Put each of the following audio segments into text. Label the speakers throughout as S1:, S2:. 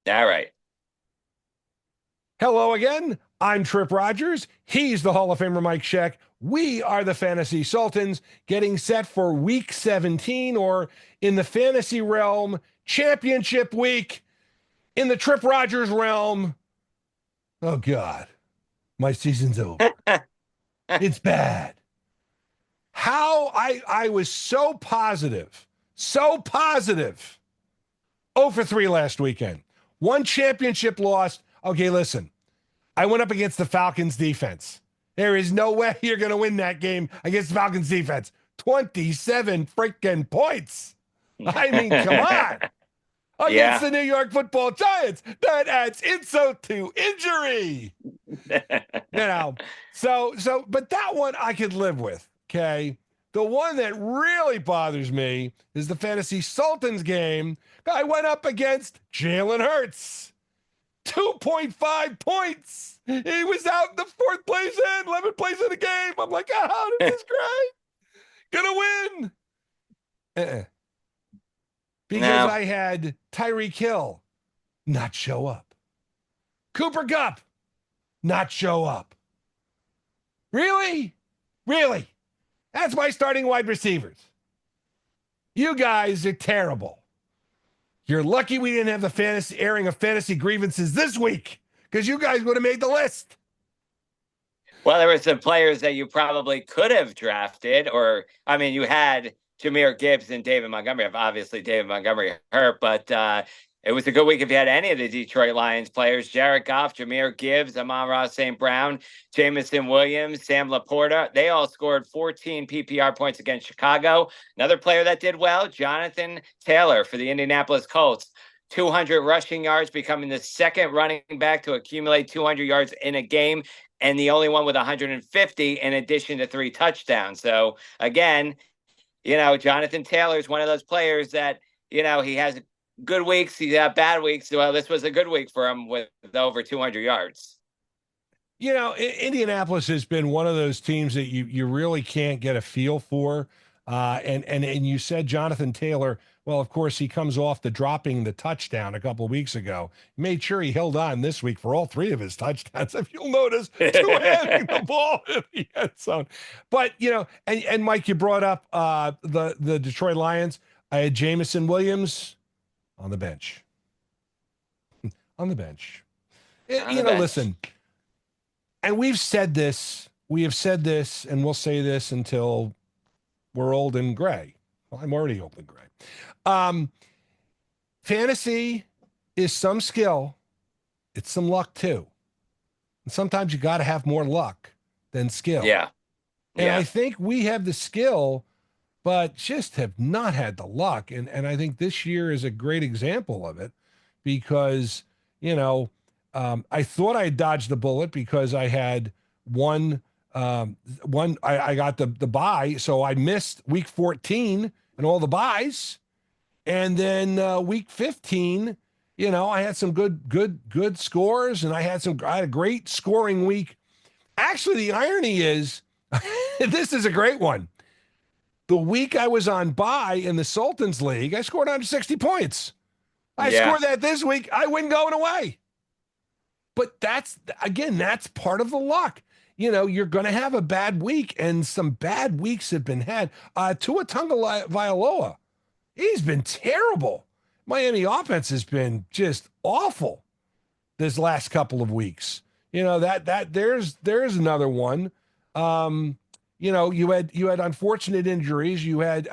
S1: All right.
S2: Hello again. I'm Tripp Rogers. He's the Hall of Famer Mike Sheck. We are the Fantasy Sultans getting set for week 17, or in the fantasy realm, championship week. In the Tripp Rogers realm, oh God, my season's over. It's bad. I was so positive. 0 for 3 last weekend. One championship lost. Okay, listen. I went up against the Falcons defense. There is no way you're going to win that game against the Falcons defense. 27 freaking points. I mean, come on. Against
S1: Yeah.
S2: the New York Football Giants. That adds insult to injury. But that one I could live with. Okay. The one that really bothers me is the Fantasy Sultans game. I went up against Jalen Hurts. 2.5 points. He was out in the fourth place in, 11th place in the game. I'm like, oh, this is great. Gonna win. Because
S1: No.
S2: I had Tyreek Hill not show up. Cooper Kupp not show up. Really? Really? That's my starting wide receivers. You guys are terrible. You're lucky we didn't have the fantasy airing of fantasy grievances this week, because you guys would have made the list.
S1: Well, there were some players that you probably could have drafted, or I mean, you had Jameer Gibbs and David Montgomery. Obviously, David Montgomery hurt, but it was a good week if you had any of the Detroit Lions players: Jared Goff, Jameer Gibbs, Amon-Ra St. Brown, Jameson Williams, Sam Laporta. They all scored 14 PPR points against Chicago. Another player that did well, Jonathan Taylor for the Indianapolis Colts. 200 rushing yards, becoming the second running back to accumulate 200 yards in a game, and the only one with 150 in addition to 3 touchdowns. So again, Jonathan Taylor is one of those players that, he has good weeks, he's got bad weeks. Well, this was a good week for him with over 200 yards.
S2: Indianapolis has been one of those teams that you really can't get a feel for. And you said Jonathan Taylor. Well, of course, he comes off dropping the touchdown a couple of weeks ago. He made sure he held on this week for all 3 of his touchdowns. If you'll notice, two-handing the ball in the end zone. But, and Mike, you brought up the Detroit Lions. I had Jameson Williams on the bench. On the bench. Listen, and we have said this, and we'll say this until we're old and gray. Well, I'm already old and gray. Fantasy is some skill. It's some luck too. And sometimes you got to have more luck than skill.
S1: Yeah.
S2: And I think we have the skill, but just have not had the luck. And I think this year is a great example of it, because, I thought I dodged the bullet because I had I got the bye, so I missed week 14 and all the buys. And then week 15, I had some good scores, and I had a great scoring week. Actually, the irony is, this is a great one. The week I was on bye in the Sultans League, I scored 160 points. I scored that this week, I win going away. But that's part of the luck. You're going to have a bad week, and some bad weeks have been had. Tua Tagovailoa, he's been terrible. Miami offense has been just awful this last couple of weeks. There's another one. You had unfortunate injuries. You had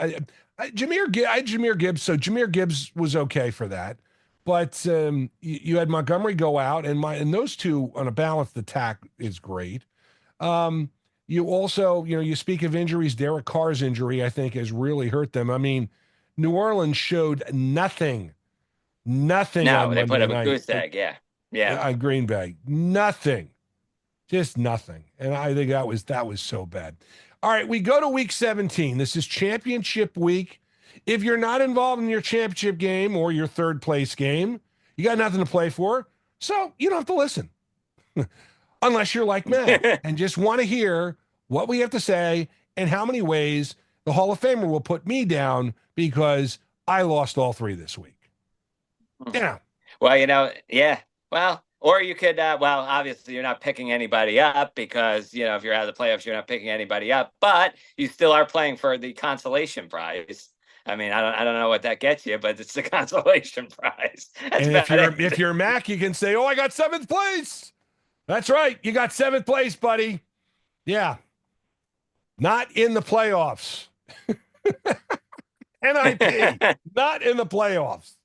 S2: Jameer Gibbs, so Jameer Gibbs was okay for that. But you had Montgomery go out, and those two on a balanced attack is great. You also, you speak of injuries. Derek Carr's injury, I think, has really hurt them. I mean, New Orleans showed nothing
S1: No,
S2: on
S1: they put
S2: Monday
S1: up a
S2: night.
S1: goose egg. Yeah.
S2: On Green Bay, nothing, just nothing. And I think that was so bad. All right, we go to week 17. This is championship week. If you're not involved in your championship game or your third place game, you got nothing to play for, so you don't have to listen. Unless you're like Matt and just want to hear what we have to say and how many ways the Hall of Famer will put me down because I lost all 3 this week.
S1: Well, yeah. Well, or you could, well, obviously you're not picking anybody up because, if you're out of the playoffs, you're not picking anybody up, but you still are playing for the consolation prize. I mean, I don't know what that gets you, but it's the consolation prize. That's
S2: And if
S1: about
S2: you're
S1: it.
S2: Mac, you can say, "Oh, I got seventh place." That's right, you got seventh place, buddy. Yeah, not in the playoffs. NIP, not in the playoffs.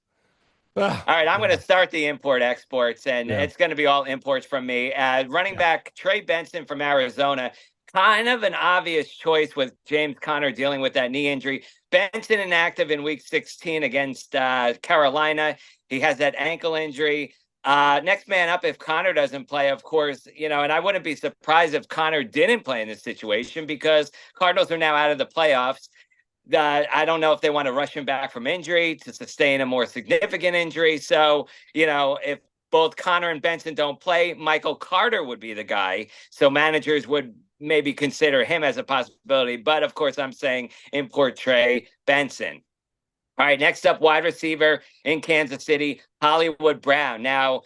S2: Oh,
S1: All right, I'm going to
S2: yeah,
S1: start the import exports, and
S2: yeah.
S1: it's going to be all imports from me. Running
S2: Yeah.
S1: back Trey Benson from Arizona, kind of an obvious choice with James Conner dealing with that knee injury. Benson inactive in week 16 against Carolina. He has that ankle injury. Next man up if Connor doesn't play, of course, and I wouldn't be surprised if Connor didn't play in this situation because Cardinals are now out of the playoffs. I don't know if they want to rush him back from injury to sustain a more significant injury. So, if both Connor and Benson don't play, Michael Carter would be the guy. So managers would maybe consider him as a possibility. But of course, I'm saying import Trey Benson. All right, next up, wide receiver in Kansas City, Hollywood Brown. Now,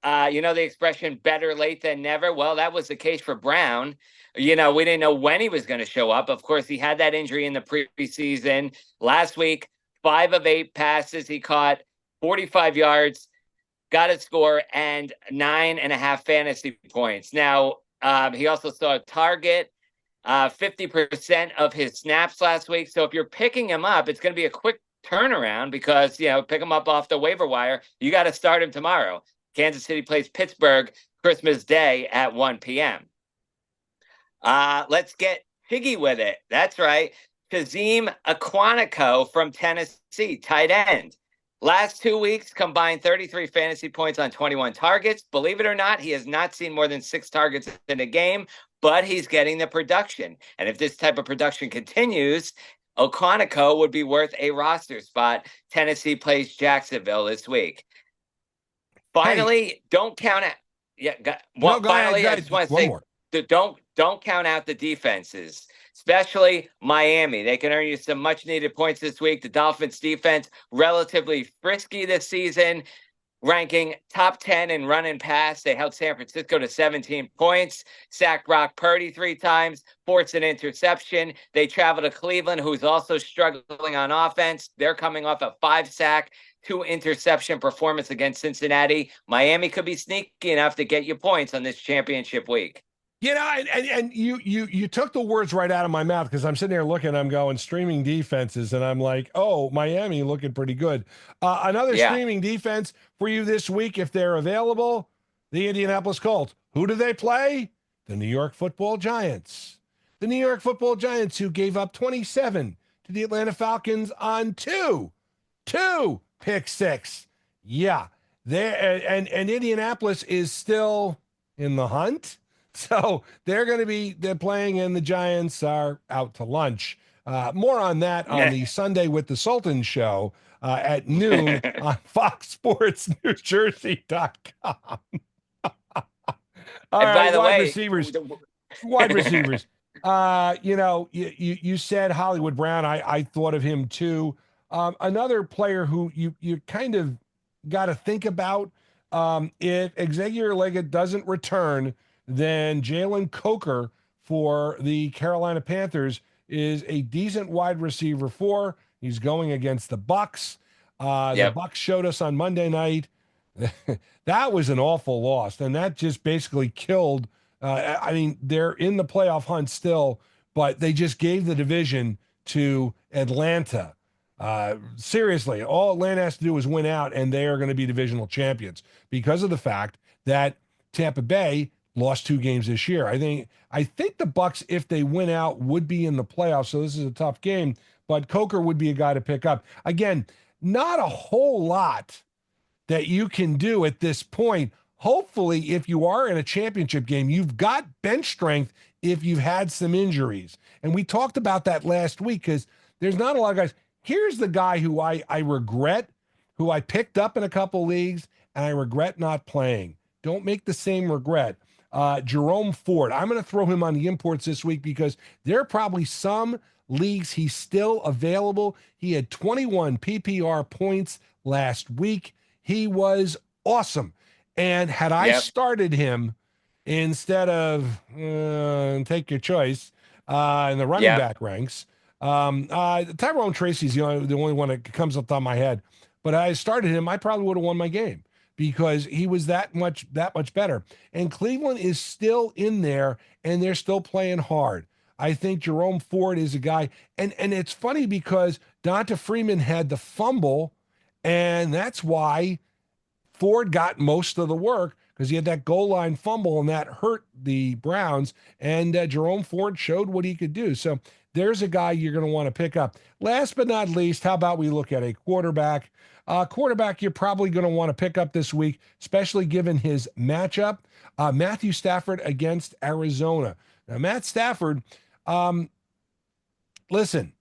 S1: the expression better late than never. Well, that was the case for Brown. We didn't know when he was going to show up. Of course, he had that injury in the preseason. Last week, 5 of 8 passes he caught, 45 yards, got a score, and 9.5 fantasy points. Now, he also saw a target 50% of his snaps last week. So if you're picking him up, it's going to be a quick turnaround because, pick him up off the waiver wire. You got to start him tomorrow. Kansas City plays Pittsburgh Christmas Day at 1 p.m. Let's get piggy with it. That's right. Kazim Aquanico from Tennessee, tight end. Last 2 weeks combined 33 fantasy points on 21 targets. Believe it or not, he has not seen more than 6 targets in a game, but he's getting the production. And if this type of production continues, Aquanico would be worth a roster spot. Tennessee plays Jacksonville this week.
S2: Hey,
S1: Finally, don't count out. Yeah,
S2: no, go ahead.
S1: finally,
S2: Go
S1: I
S2: ahead.
S1: just want to
S2: One
S1: say,
S2: more.
S1: don't count out the defenses, especially Miami. They can earn you some much needed points this week. The Dolphins defense relatively frisky this season, ranking top 10 in run and pass. They held San Francisco to 17 points, sacked Brock Purdy 3 times, forced an interception. They travel to Cleveland, who's also struggling on offense. They're coming off a 5-sack, 2-interception performance against Cincinnati. Miami could be sneaky enough to get you points on this championship week.
S2: And you took the words right out of my mouth because I'm sitting there looking, I'm going streaming defenses, and I'm like, oh, Miami looking pretty good. Another
S1: Yeah.
S2: streaming defense for you this week, if they're available, the Indianapolis Colts. Who do they play? The New York Football Giants. The New York Football Giants, who gave up 27 to the Atlanta Falcons on two pick six. Yeah, there and Indianapolis is still in the hunt. So they're playing, and the Giants are out to lunch. More on that on the Sunday with the Sultans show at noon on FoxSportsNewJersey.com. All
S1: And by
S2: right,
S1: the
S2: wide
S1: way,
S2: receivers. Wide receivers. You said Hollywood Brown. I thought of him too. Another player who you kind of got to think about. If Xavier Leggett doesn't return, then Jalen Coker for the Carolina Panthers is a decent wide receiver 4. He's going against the Bucks. The Bucks showed us on Monday night. That was an awful loss, and that just basically killed. They're in the playoff hunt still, but they just gave the division to Atlanta. Seriously, all Atlanta has to do is win out, and they are going to be divisional champions because of the fact that Tampa Bay lost 2 games this year. I think the Bucks, if they win out, would be in the playoffs. So this is a tough game, but Coker would be a guy to pick up. Again, not a whole lot that you can do at this point. Hopefully, if you are in a championship game, you've got bench strength if you've had some injuries. And we talked about that last week because there's not a lot of guys. Here's the guy who I regret, who I picked up in a couple leagues, and I regret not playing. Don't make the same regret. Jerome Ford. I'm going to throw him on the imports this week because there are probably some leagues he's still available. He had 21 PPR points last week. He was awesome. And had I
S1: Yep.
S2: started him instead of take your choice in the running
S1: Yep.
S2: back ranks, Tyrone Tracy's the only one that comes up on my head. But I started him, I probably would have won my game because he was that much better. And Cleveland is still in there, and they're still playing hard. I think Jerome Ford is a guy, and it's funny because Donta Freeman had the fumble, and that's why Ford got most of the work because he had that goal line fumble and that hurt the Browns. And Jerome Ford showed what he could do. So there's a guy you're going to want to pick up. Last but not least, how about we look at a quarterback? Quarterback you're probably going to want to pick up this week, especially given his matchup. Matthew Stafford against Arizona. Now, Matt Stafford, um, listen,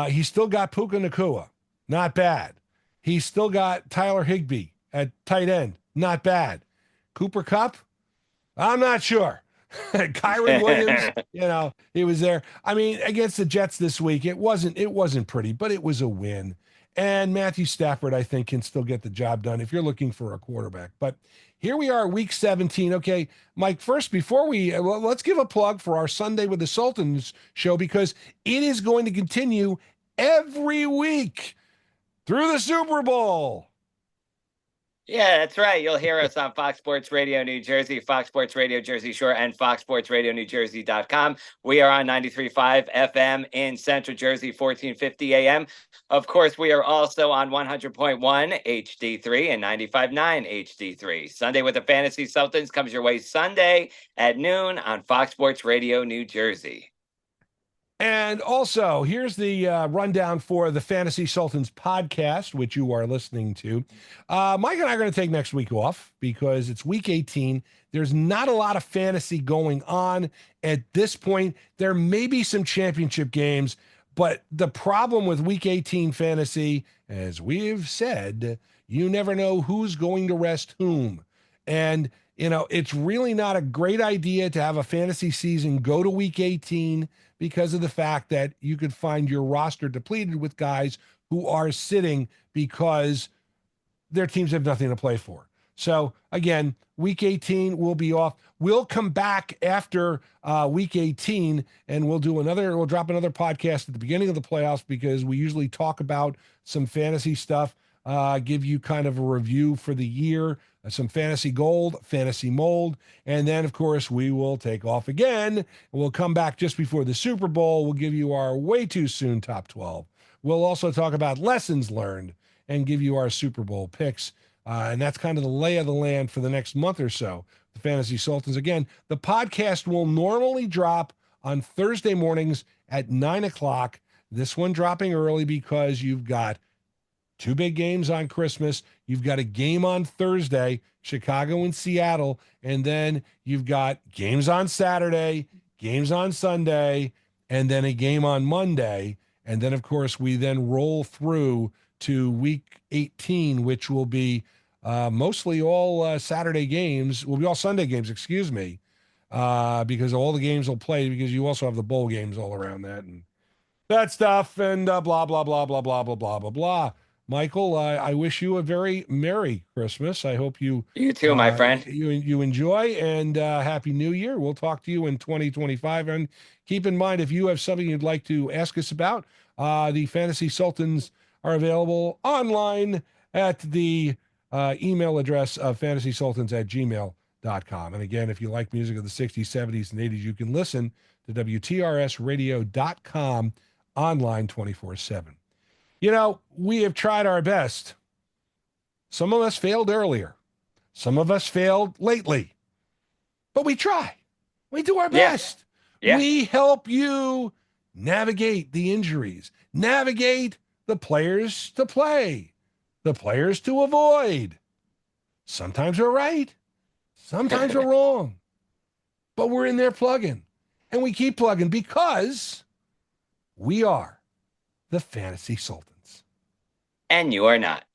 S2: he's still got Puka Nakua. Not bad. He's still got Tyler Higbee at tight end. Not bad. Cooper Kupp, I'm not sure. Kyron Williams, he was there. I mean, against the Jets this week, it wasn't pretty, but it was a win. And Matthew Stafford, I think, can still get the job done if you're looking for a quarterback. But here we are, week 17. Okay, Mike, first, before let's give a plug for our Sunday with the Sultans show because it is going to continue every week through the Super Bowl.
S1: Yeah, that's right. You'll hear us on Fox Sports Radio New Jersey, Fox Sports Radio Jersey Shore, and Fox Sports Radio New Jersey.com. We are on 93.5 FM in Central Jersey, 1450 AM. Of course, we are also on 100.1 HD3 and 95.9 HD3. Sunday with the Fantasy Sultans comes your way Sunday at noon on Fox Sports Radio New Jersey.
S2: And also, here's the rundown for the Fantasy Sultans podcast, which you are listening to. Mike and I are going to take next week off because it's week 18. There's not a lot of fantasy going on at this point. There may be some championship games, but the problem with week 18 fantasy, as we've said, you never know who's going to rest whom. And, it's really not a great idea to have a fantasy season go to week 18 because of the fact that you could find your roster depleted with guys who are sitting because their teams have nothing to play for. So again, week 18 will be off. We'll come back after week 18 and we'll drop another podcast at the beginning of the playoffs because we usually talk about some fantasy stuff, give you kind of a review for the year, some fantasy gold, fantasy mold. And then, of course, we will take off again. We'll come back just before the Super Bowl. We'll give you our way too soon top 12. We'll also talk about lessons learned and give you our Super Bowl picks. And that's kind of the lay of the land for the next month or so. The Fantasy Sultans. Again, the podcast will normally drop on Thursday mornings at 9 o'clock. This one dropping early because you've got two big games on Christmas. You've got a game on Thursday, Chicago and Seattle. And then you've got games on Saturday, games on Sunday, and then a game on Monday. And then, of course, we then roll through to week 18, which will be mostly all Saturday games. Will be all Sunday games, excuse me, because all the games will play because you also have the bowl games all around that and that stuff and blah, blah, blah, blah, blah, blah, blah, blah, blah. Michael, I wish you a very Merry Christmas. I hope you
S1: too, my friend.
S2: you enjoy and Happy New Year. We'll talk to you in 2025. And keep in mind, if you have something you'd like to ask us about, the Fantasy Sultans are available online at the email address of fantasysultans@gmail.com. And again, if you like music of the 60s, 70s, and 80s, you can listen to WTRSradio.com online 24/7. We have tried our best. Some of us failed earlier. Some of us failed lately. But we try. We do our best.
S1: Yeah.
S2: We help you navigate the injuries, navigate the players to play, the players to avoid. Sometimes we're right. Sometimes we're wrong. But we're in there plugging. And we keep plugging because we are the Fantasy Sultans.
S1: And you are not.